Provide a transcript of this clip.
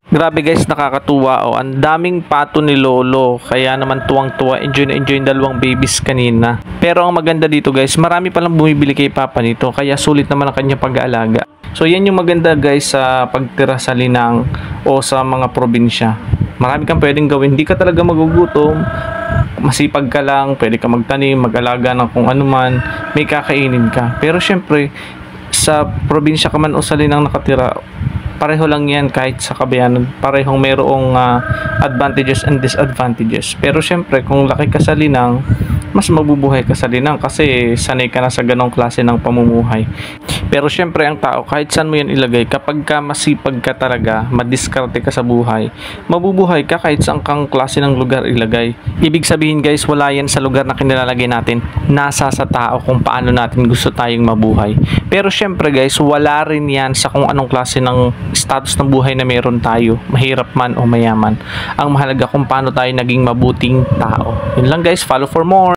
Grabe guys, nakakatuwa oh. Ang daming pato ni Lolo. Kaya naman tuwang-tuwa, enjoy na enjoy yung dalawang babies kanina. Pero ang maganda dito guys, marami palang bumibili kay Papa nito. Kaya sulit naman ang kanyang pag-aalaga. So yan yung maganda guys sa pagtira sa linang o sa mga probinsya. Marami kang pwedeng gawin. Hindi ka talaga magugutom. Masipag ka lang, pwede ka magtanim, mag-alaga ng kung ano man, may kakainin ka. Pero syempre, sa probinsya ka man o sa linang nakatira, pareho lang yan kahit sa kabayanan. Parehong mayroong advantages and disadvantages. Pero syempre, kung laki ka sa linang, mas mabubuhay ka sa linang kasi sanay ka na sa ganong klase ng pamumuhay. Pero syempre, ang tao, kahit saan mo yan ilagay, kapag ka masipag ka talaga, madiskarte ka sa buhay, mabubuhay ka kahit saan kang klase ng lugar ilagay. Ibig sabihin guys, wala yan sa lugar na kinilalagay natin. Nasa sa tao kung paano natin gusto tayong mabuhay. Pero syempre guys, wala rin yan sa kung anong klase ng status ng buhay na meron tayo, mahirap man o mayaman. Ang mahalaga kung paano tayo naging mabuting tao. Yun lang guys, follow for more.